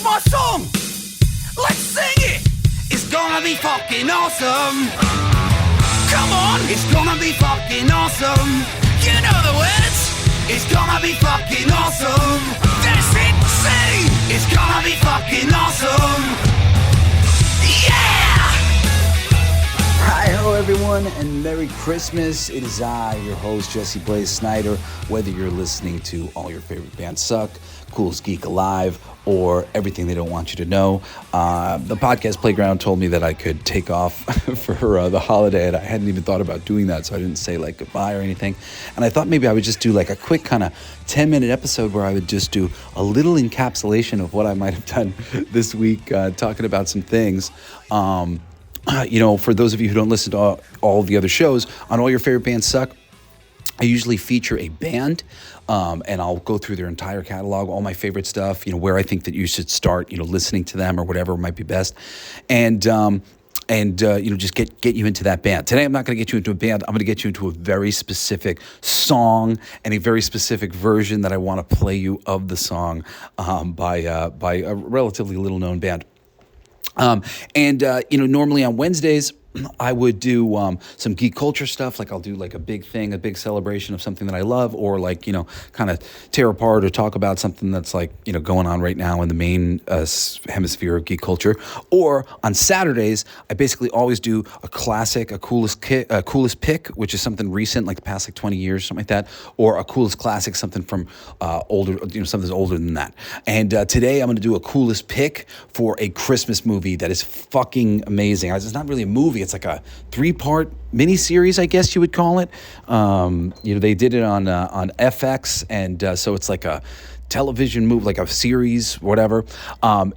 my song. Let's sing it. It's gonna be fucking awesome. Come on, it's gonna be fucking awesome. You know the words. It's gonna be fucking awesome. That's it, sing. It's gonna be fucking awesome. Yeah! Hi, hello everyone, and Merry Christmas. It is I, your host, Jesse Blaze Snyder. Whether you're listening to All Your Favorite Bands Suck, Coolest Geek Alive, or Everything They Don't Want You to Know, the podcast playground told me that I could take off for the holiday, and I hadn't even thought about doing that, so I didn't say like goodbye or anything. And I thought maybe I would just do like a quick kind of 10-minute episode where I would just do a little encapsulation of what I might have done this week, talking about some things. For those of you who don't listen to all the other shows, on All Your Favorite Bands Suck, I usually feature a band, and I'll go through their entire catalog, all my favorite stuff, where I think that you should start, listening to them or whatever might be best, and just get you into that band. Today, I'm not going to get you into a band. I'm going to get you into a very specific song and a very specific version that I want to play you of the song by a relatively little-known band. Normally on Wednesdays, I would do some geek culture stuff. Like I'll do like a big thing, a big celebration of something that I love, or like, kind of tear apart or talk about something that's like, going on right now in the main hemisphere of geek culture. Or on Saturdays, I basically always do a classic, a coolest pick, which is something recent, like the past like 20 years, something like that, or a coolest classic, something from older, something older than that. And today I'm going to do a coolest pick for a Christmas movie that is fucking amazing. It's not really a movie. It's like a 3-part miniseries, I guess you would call it. They did it on FX, and so it's like a television movie, like a series, whatever.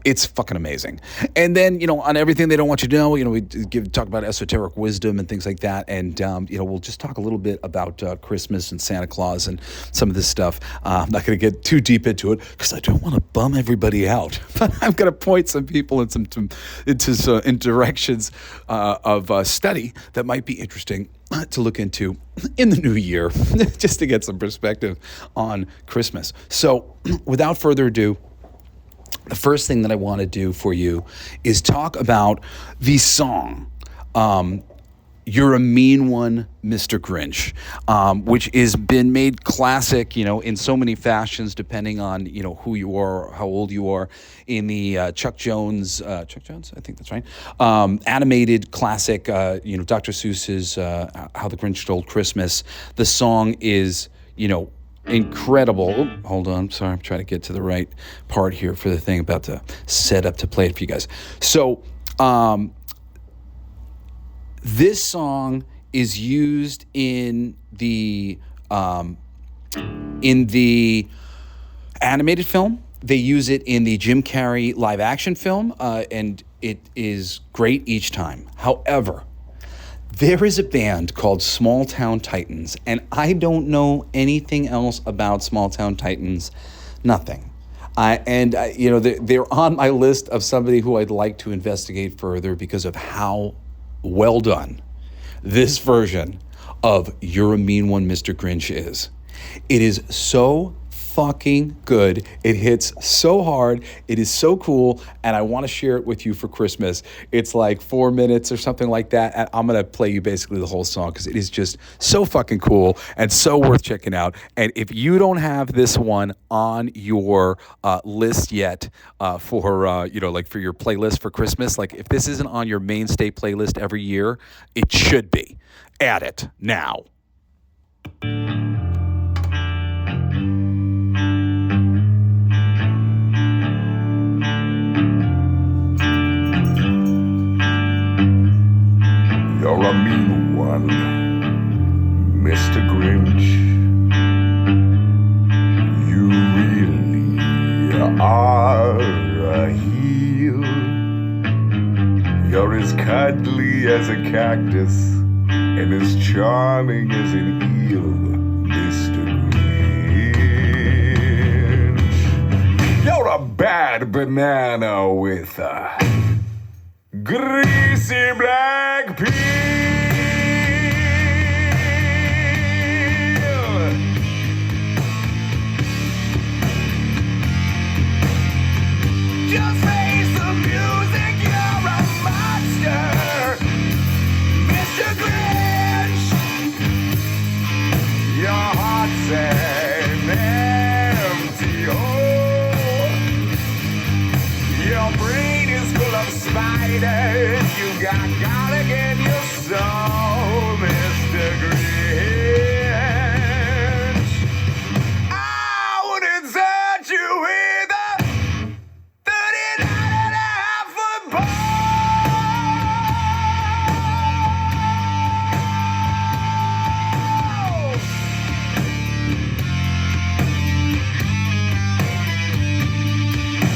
It's fucking amazing. And then, on Everything They Don't Want You to Know, we talk about esoteric wisdom and things like that. And, we'll just talk a little bit about Christmas and Santa Claus and some of this stuff. I'm not going to get too deep into it because I don't want to bum everybody out. But I'm going to point some people in in directions of study that might be interesting to look into in the new year, just to get some perspective on Christmas. So without further ado, the first thing that I want to do for you is talk about the song, You're a Mean One, Mr. Grinch, which has been made classic, in so many fashions, depending on, who you are, or how old you are, in the Chuck Jones, I think that's right, animated classic, Dr. Seuss's How the Grinch Stole Christmas. The song is, incredible. Oh, hold on. Sorry, I'm trying to get to the right part here for the thing about to set up to play it for you guys. So, this song is used in the animated film. They use it in the Jim Carrey live action film, and it is great each time. However, there is a band called Small Town Titans, and I don't know anything else about Small Town Titans. Nothing. They're on my list of somebody who I'd like to investigate further because of how well done this version of You're a Mean One, Mr. Grinch is. It is so fucking good. It hits so hard. It is so cool, and I want to share it with you for Christmas. It's like 4 minutes or something like that, and I'm going to play you basically the whole song because it is just so fucking cool and so worth checking out. And if you don't have this one on your list yet for for your playlist for Christmas, like if this isn't on your mainstay playlist every year, it should be. Add it now. You're a mean one, Mr. Grinch. You really are a heel. You're as cuddly as a cactus and as charming as an eel, Mr. Grinch. You're a bad banana with a greasy black peel. Just fighters, you gotta get your soul, Mr. Grinch. I wouldn't hurt you with a 39.5-foot pole.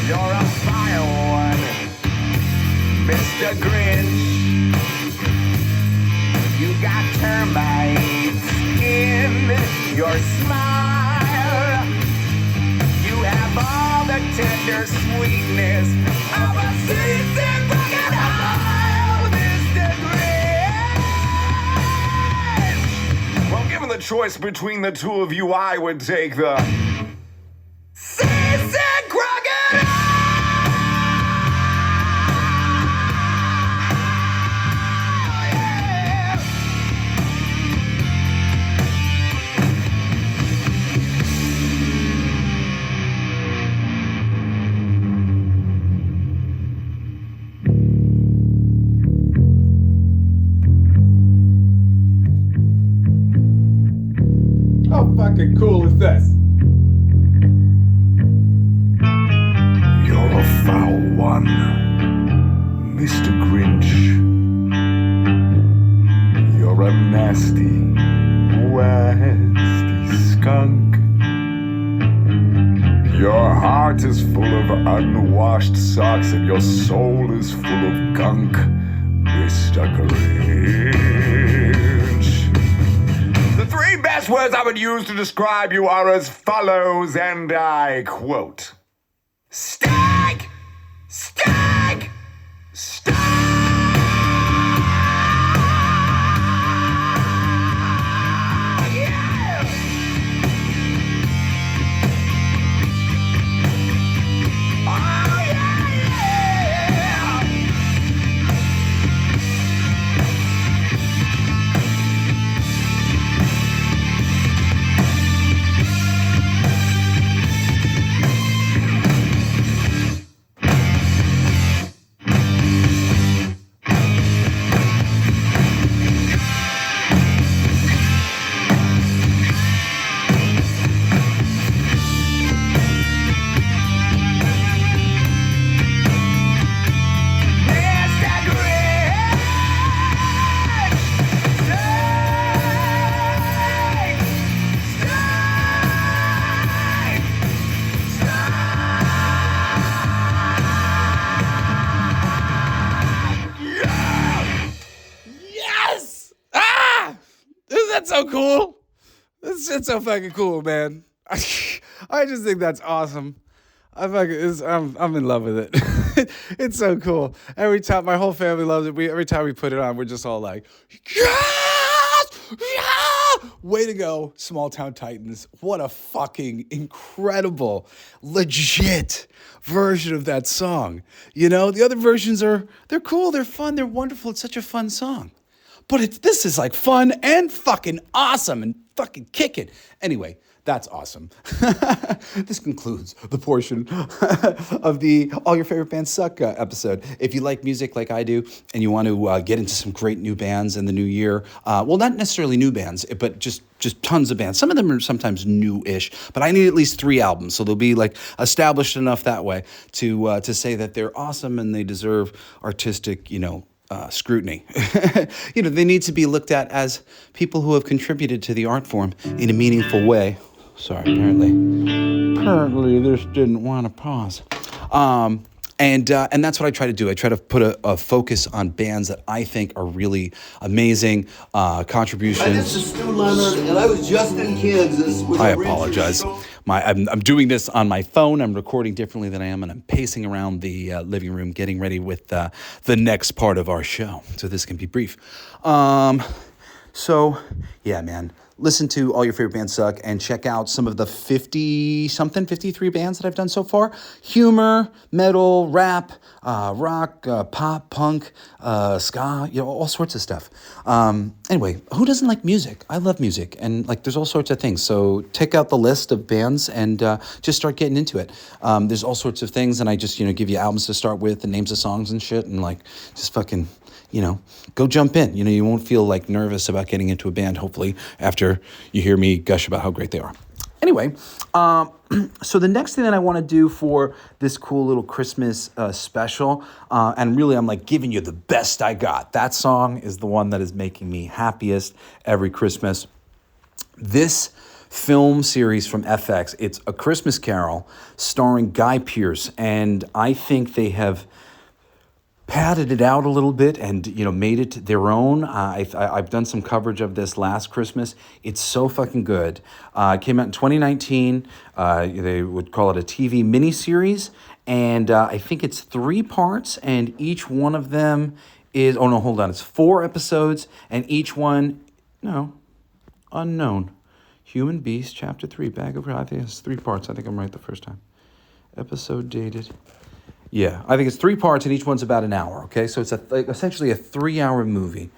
You're a vile one, Mr. Grinch. You got termites in your smile. You have all the tender sweetness of a seasick crocodile, Mr. Grinch. Well, given the choice between the two of you, I would take the seasick crocodile. How fucking cool is this? You're a foul one, Mr. Grinch. You're a nasty, wasty skunk. Your heart is full of unwashed socks and your soul is full of gunk, Mr. Grinch. The three best words I would use to describe you are as follows, and I quote: Stank! Stank! Stank! Yeah! Oh, yeah, yeah! Yes! Ah! Isn't that so cool? This shit's so fucking cool, man. I just think that's awesome. I'm in love with it. It's so cool. Every time, my whole family loves it. Every time we put it on, we're just all like, yes! Yeah! Way to go, Small Town Titans. What a fucking incredible, legit version of that song. You know, the other versions they're cool, they're fun, they're wonderful. It's such a fun song. But this is like fun and fucking awesome and fucking kicking. Anyway, that's awesome. This concludes the portion of the All Your Favorite Bands Suck episode. If you like music like I do and you want to get into some great new bands in the new year, well, not necessarily new bands, but just tons of bands. Some of them are sometimes new-ish, but I need at least 3 albums, so they'll be like established enough that way to say that they're awesome and they deserve artistic, scrutiny. They need to be looked at as people who have contributed to the art form in a meaningful way. Sorry, apparently this didn't want to pause. And that's what I try to do. I try to put a focus on bands that I think are really amazing contributions. This is Stu Leonard, and I was just in Kansas. I apologize. I'm doing this on my phone. I'm recording differently than I am, and I'm pacing around the living room, getting ready with the next part of our show. So this can be brief. So, yeah, man. listen to All Your Favorite Bands Suck and check out some of the 53 bands that I've done so far. Humor, metal, rap, rock, pop, punk, ska, all sorts of stuff. Anyway, who doesn't like music? I love music, and like there's all sorts of things. So take out the list of bands and just start getting into it. There's all sorts of things, and I just give you albums to start with and names of songs and shit, and like just fucking go jump in. You won't feel like nervous about getting into a band, hopefully, after you hear me gush about how great they are. Anyway, so the next thing that I want to do for this cool little Christmas special, and really I'm like giving you the best I got. That song is the one that is making me happiest every Christmas. This film series from FX, it's A Christmas Carol starring Guy Pearce, and I think they have padded it out a little bit and made it their own. I've done some coverage of this last Christmas. It's so fucking good. It came out in 2019. They would call it a TV miniseries, and I think it's 3 parts, and each one of them is it's 4 episodes, and each one unknown. Human Beast, Chapter 3, Bag of I think it's 3 parts. I think I'm right the first time. Episode dated. Yeah, I think it's 3 parts, and each one's about an hour, okay? So it's essentially a 3-hour movie.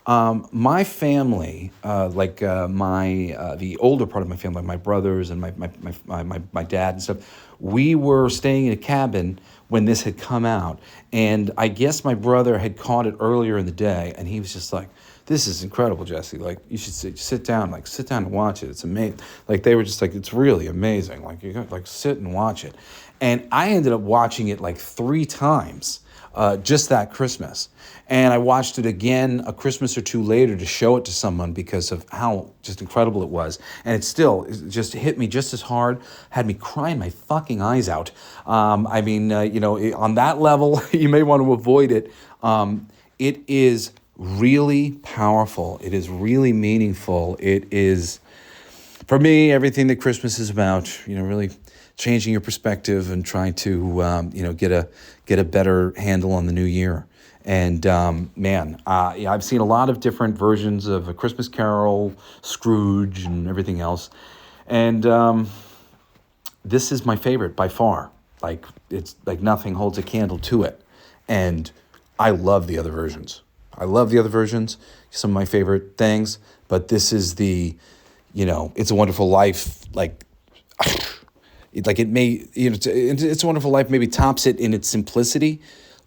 My family, the older part of my family, my brothers and my dad and stuff, we were staying in a cabin when this had come out. And I guess my brother had caught it earlier in the day, and he was just like, this is incredible, Jesse. Like, you should sit down and watch it. It's amazing. Like, they were just like, it's really amazing. Like, you got sit and watch it. And I ended up watching it like 3 times just that Christmas. And I watched it again a Christmas or 2 later to show it to someone because of how just incredible it was. And it just hit me just as hard, had me crying my fucking eyes out. On that level, you may want to avoid it. It is really powerful. It is really meaningful. It is, for me, everything that Christmas is about, really changing your perspective and trying to, get a better handle on the new year. And I've seen a lot of different versions of A Christmas Carol, Scrooge, and everything else. And this is my favorite by far. Like, it's like nothing holds a candle to it. And I love the other versions. Some of my favorite things. But this is the, It's a Wonderful Life, It's a Wonderful Life maybe tops it in its simplicity,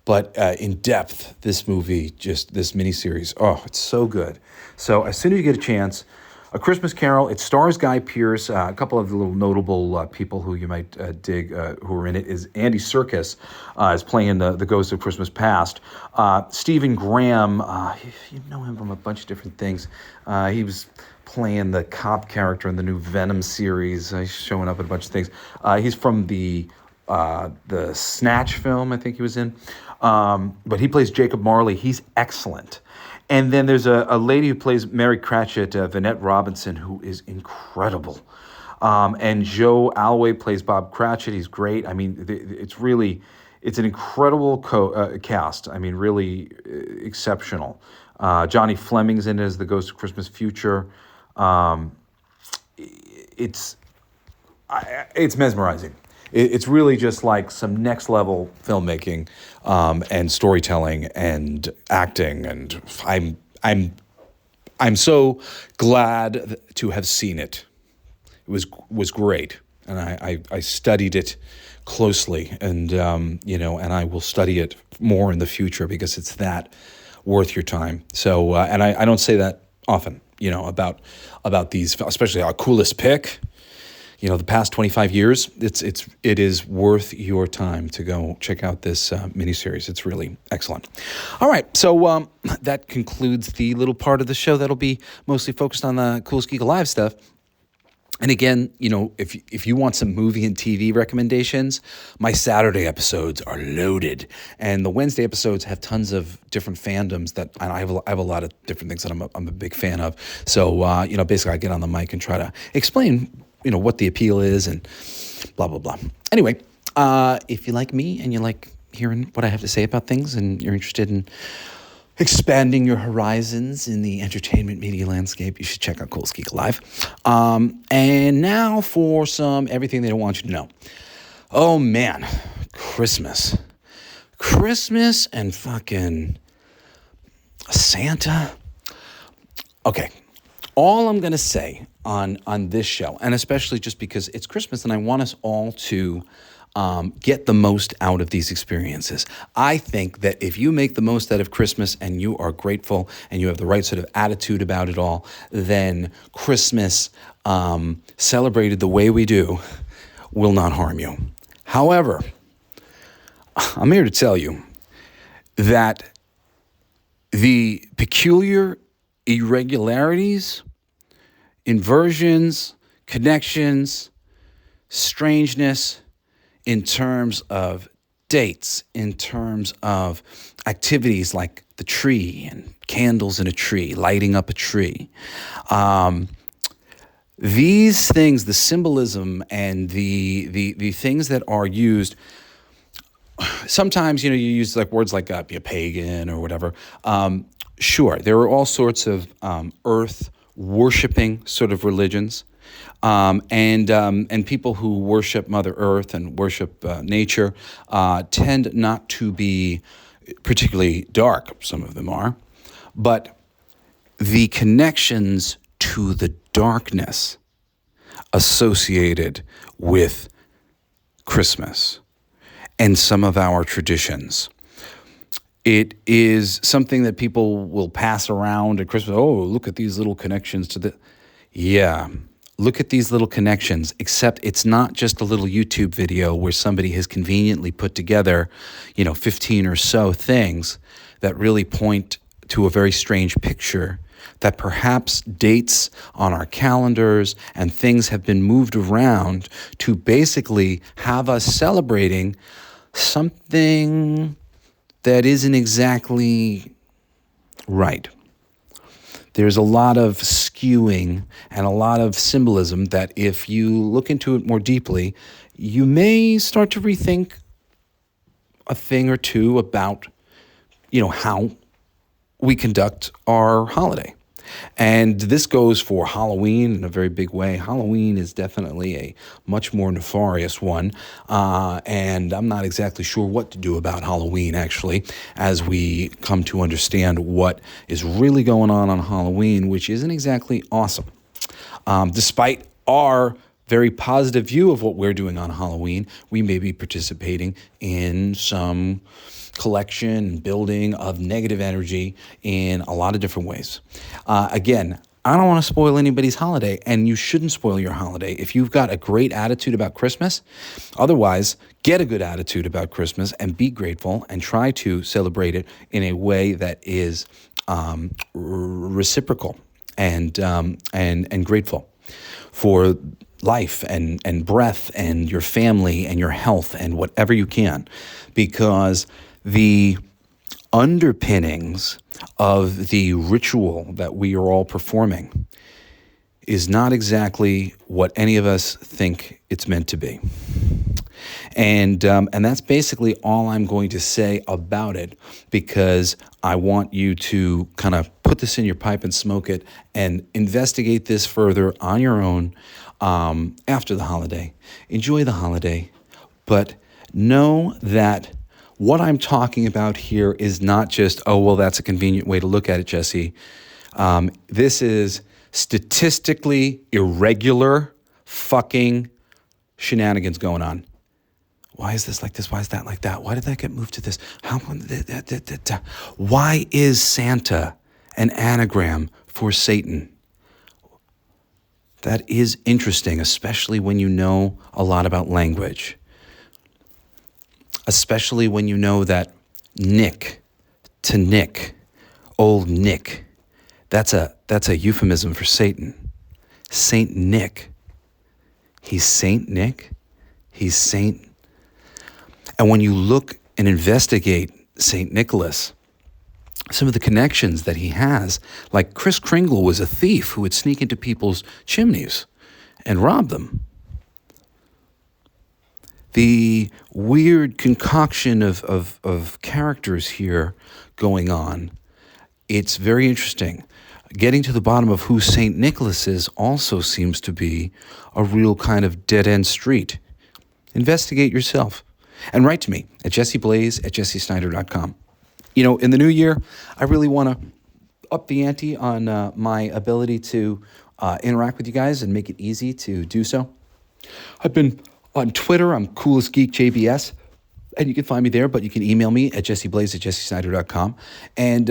but in depth, this miniseries, it's so good. So as soon as you get a chance, A Christmas Carol, it stars Guy Pearce, a couple of little notable people who you might dig who are in it is Andy Serkis is playing the Ghost of Christmas Past. Stephen Graham, you know him from a bunch of different things. He was playing the cop character in the new Venom series. He's showing up in a bunch of things. He's from the Snatch film, I think he was in. But he plays Jacob Marley. He's excellent. And then there's a lady who plays Mary Cratchit, Vanette Robinson, who is incredible. And Joe Alway plays Bob Cratchit. He's great. I mean, it's an incredible cast. I mean, really exceptional. Johnny Fleming's in it as the Ghost of Christmas Future. It's mesmerizing. It's really just like some next level filmmaking and storytelling and acting, and I'm so glad to have seen it. It was great, and I studied it closely, and and I will study it more in the future because it's that worth your time. So and I don't say that often, about these, especially our coolest pick. The past 25 years, it is worth your time to go check out this miniseries. It's really excellent. All right, so that concludes the little part of the show that'll be mostly focused on the Coolest Geek Alive stuff. And again, if you want some movie and TV recommendations, my Saturday episodes are loaded, and the Wednesday episodes have tons of different fandoms and I have a lot of different things that I'm a big fan of. So basically, I get on the mic and try to explain what the appeal is and blah, blah, blah. Anyway, if you like me and you like hearing what I have to say about things and you're interested in expanding your horizons in the entertainment media landscape, you should check out Cool's Geek Alive. And now for some everything they don't want you to know. Oh man, Christmas. Christmas and fucking Santa. Okay, all I'm going to say on this show, and especially just because it's Christmas and I want us all to get the most out of these experiences. I think that if you make the most out of Christmas and you are grateful and you have the right sort of attitude about it all, then Christmas, celebrated the way we do, will not harm you. However, I'm here to tell you that the peculiar irregularities, inversions, connections, strangeness in terms of dates, in terms of activities like the tree and candles in a tree, lighting up a tree. These things, the symbolism and the things that are used, sometimes, you use like words like pagan or whatever. Sure, there are all sorts of earth worshiping sort of religions, and people who worship Mother Earth and worship nature tend not to be particularly dark. Some of them are, but the connections to the darkness associated with Christmas and some of our traditions. It is something that people will pass around at Christmas. Oh, look at these little connections to the... Yeah, look at these little connections, except it's not just a little YouTube video where somebody has conveniently put together, 15 or so things that really point to a very strange picture that perhaps dates on our calendars and things have been moved around to basically have us celebrating something that isn't exactly right. There's a lot of skewing and a lot of symbolism that if you look into it more deeply, you may start to rethink a thing or two about, how we conduct our holiday. And this goes for Halloween in a very big way. Halloween is definitely a much more nefarious one. And I'm not exactly sure what to do about Halloween, actually, as we come to understand what is really going on Halloween, which isn't exactly awesome. Despite our very positive view of what we're doing on Halloween, we may be participating in some collection and building of negative energy in a lot of different ways. Again, I don't want to spoil anybody's holiday, and you shouldn't spoil your holiday if you've got a great attitude about Christmas. Otherwise, get a good attitude about Christmas and be grateful and try to celebrate it in a way that is reciprocal and grateful for life and breath and your family and your health and whatever you can, because the underpinnings of the ritual that we are all performing is not exactly what any of us think it's meant to be. And that's basically all I'm going to say about it, because I want you to kind of put this in your pipe and smoke it and investigate this further on your own after the holiday. Enjoy the holiday, but know that what I'm talking about here is not just, oh, well, that's a convenient way to look at it, Jesse. This is statistically irregular fucking shenanigans going on. Why is this like this? Why is that like that? Why did that get moved to this? Why is Santa an anagram for Satan? That is interesting, especially when you know a lot about language. Especially when you know that Nick to Nick, old Nick, that's a euphemism for Satan. Saint Nick. He's Saint Nick. He's Saint. And when you look and investigate Saint Nicholas, some of the connections that he has, like Kris Kringle was a thief who would sneak into people's chimneys and rob them. The weird concoction of characters here going on it's very interesting. Getting to the bottom of who St. Nicholas is also seems to be a real kind of dead-end street. Investigate yourself. And write to me at jesseblaze@jessesnyder.com. In the new year, I really want to up the ante on my ability to interact with you guys and make it easy to do so. I've been on Twitter. I'm Coolest Geek JBS. And you can find me there, but you can email me at jesseblaze@jessesnyder.com. And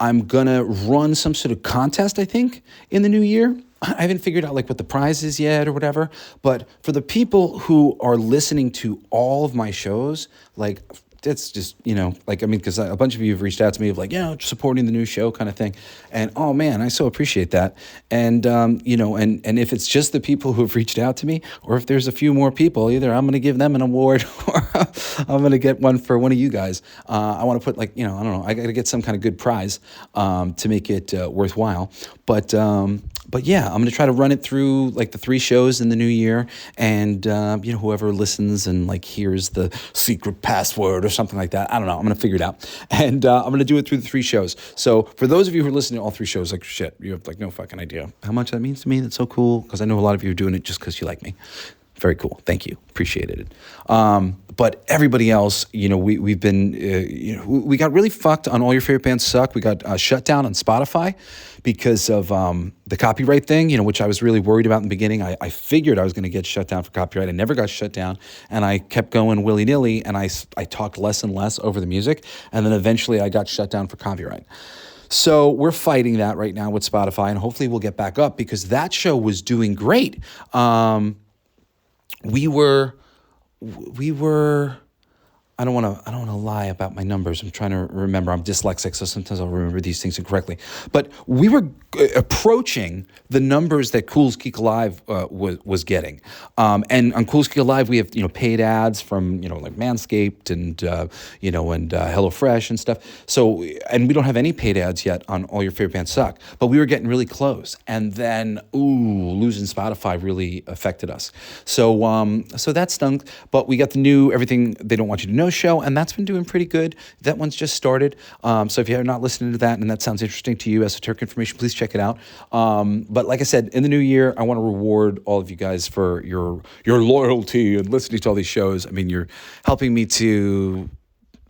I'm going to run some sort of contest, I think, in the new year. I haven't figured out what the prize is yet or whatever. But for the people who are listening to all of my shows, that's just, because a bunch of you have reached out to me of supporting the new show kind of thing. And, oh man, I so appreciate that. And, and if it's just the people who have reached out to me, or if there's a few more people, either I'm going to give them an award or I'm going to get one for one of you guys. I want to put I don't know, I got to get some kind of good prize to make it worthwhile. But yeah, I'm going to try to run it through the 3 shows in the new year, and whoever listens and hears the secret password or something like that, I don't know. I'm going to figure it out, and I'm going to do it through the 3 shows. So for those of you who are listening to all 3 shows, shit, you have no fucking idea how much that means to me. That's so cool, because I know a lot of you are doing it just because you like me. Very cool. Thank you. Appreciated it. But everybody else, we've been, we got really fucked on All Your Favorite Bands Suck. We got shut down on Spotify because of the copyright thing, which I was really worried about in the beginning. I figured I was going to get shut down for copyright. I never got shut down, and I kept going willy-nilly, and I talked less and less over the music, and then eventually I got shut down for copyright. So we're fighting that right now with Spotify, and hopefully we'll get back up, because that show was doing great. We were, I don't want to lie about my numbers. I'm trying to remember. I'm dyslexic, so sometimes I'll remember these things incorrectly. But we were approaching the numbers that Cool's Geek Alive was getting. And on Cool's Geek Alive, we have paid ads from Manscaped and HelloFresh and stuff. So, and we don't have any paid ads yet on All Your Favorite Bands Suck. But we were getting really close, and then losing Spotify really affected us. So so that stunk. But we got the new Everything They Don't Want You to Know show, and that's been doing pretty good. That one's just started. So if you're not listening to that and that sounds interesting to you, esoteric information, please check it out. But like I said, in the new year, I want to reward all of you guys for your loyalty and listening to all these shows. I mean, you're helping me to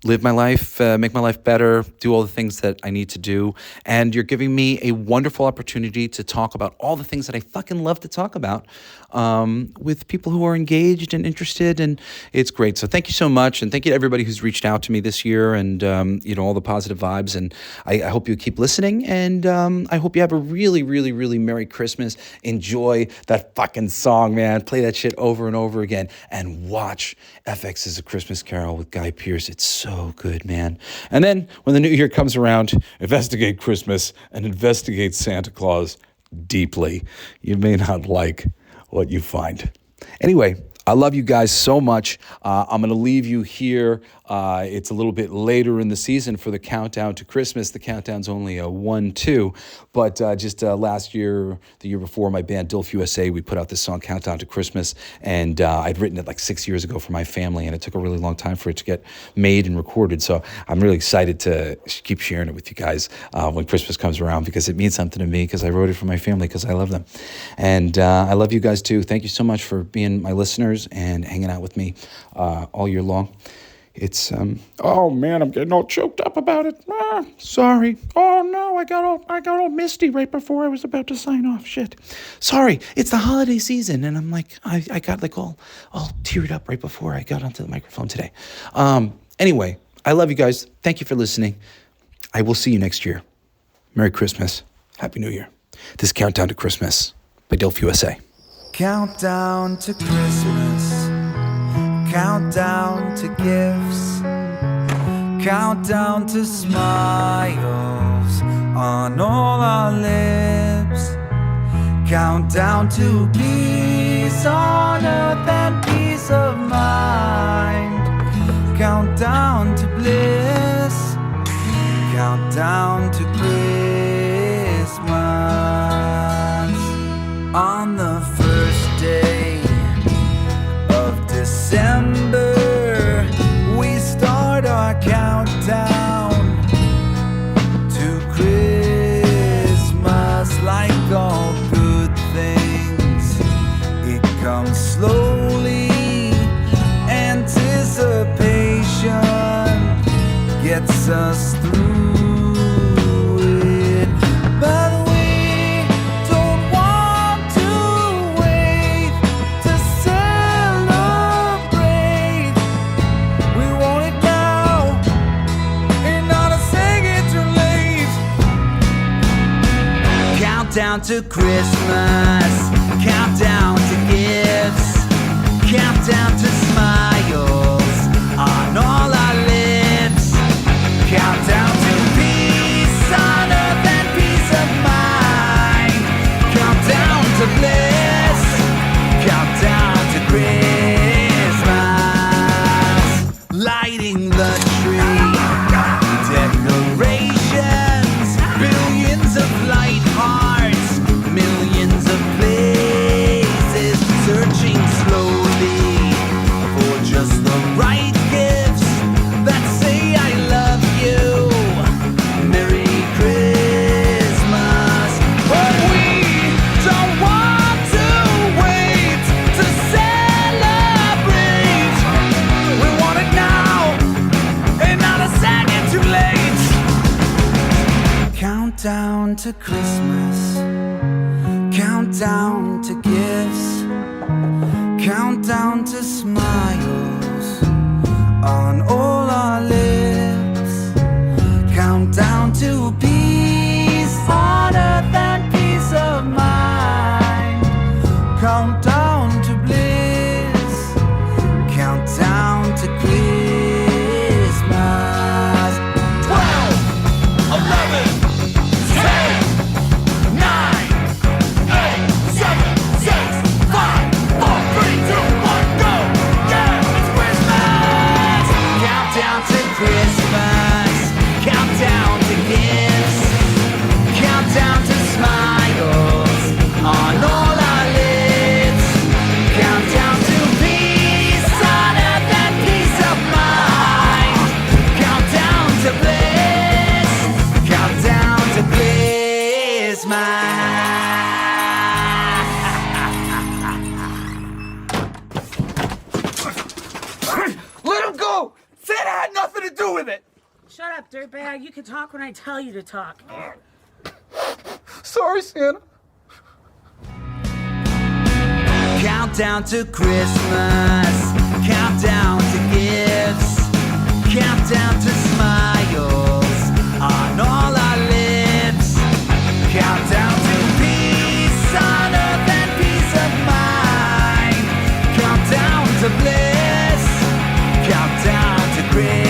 live my life, make my life better, do all the things that I need to do. And you're giving me a wonderful opportunity to talk about all the things that I fucking love to talk about with people who are engaged and interested. And it's great. So thank you so much. And thank you to everybody who's reached out to me this year, and, all the positive vibes. And I hope you keep listening. And I hope you have a really, really, really Merry Christmas. Enjoy that fucking song, man. Play that shit over and over again. And watch FX's A Christmas Carol with Guy Pearce. It's so good, man. And then when the new year comes around, investigate Christmas and investigate Santa Claus deeply. You may not like what you find. Anyway, I love you guys so much. I'm going to leave you here. It's a little bit later in the season for the countdown to Christmas. The countdown's only a 1-2. But just last year, the year before, my band Dilf USA, we put out this song, Countdown to Christmas. And I'd written it 6 years ago for my family, and it took a really long time for it to get made and recorded. So I'm really excited to keep sharing it with you guys when Christmas comes around, because it means something to me, because I wrote it for my family, because I love them. And I love you guys too. Thank you so much for being my listeners and hanging out with me all year long. It's oh man, I'm getting all choked up about it. Sorry. Oh no, I got all misty right before I was about to sign off. Shit. Sorry. It's the holiday season, and I'm I got all teared up right before I got onto the microphone today. Anyway, I love you guys. Thank you for listening. I will see you next year. Merry Christmas. Happy New Year. This is Countdown to Christmas by Dilf USA. Countdown to Christmas. Countdown to gifts. Countdown to smiles on all our lips. Countdown to peace on earth and peace of mind. Countdown to bliss. Countdown to Christmas. On the first day of December, we start our countdown to Christmas. us through it. But we don't want to wait to celebrate. We want it now and not a second too late. Countdown to Christmas, countdown to gifts, countdown to smiles on all our lips, countdown to peace on earth and peace of mind, countdown to bliss, countdown to Christmas, lighting the tree, decorations, billions of light hearts, millions of places, searching slowly for just the right gifts that say I love you. Merry Christmas. But we don't want to wait to celebrate. We want it now and not a second too late. Countdown to Christmas, countdown to gifts, countdown to smiles on all our lips, countdown to peace on earth and peace of mind, countdown to bliss, countdown to Christmas. 12, 11, 10, 9, 8, 7, 6, 5, 4, 3, 2, 1, go! Yeah, it's Christmas! Countdown to Christmas, countdown to gifts, countdown to smiles on all our lips, countdown to peace on earth and peace of mind, countdown to bliss, countdown to Christmas. Let him go! Santa had nothing to do with it! Shut up, dirtbag. You can talk when I tell you to talk. Sorry, Santa. Countdown to Christmas, countdown to gifts, countdown to smiles on all our lips, countdown to peace on earth and peace of mind, countdown to bliss, countdown to Christmas.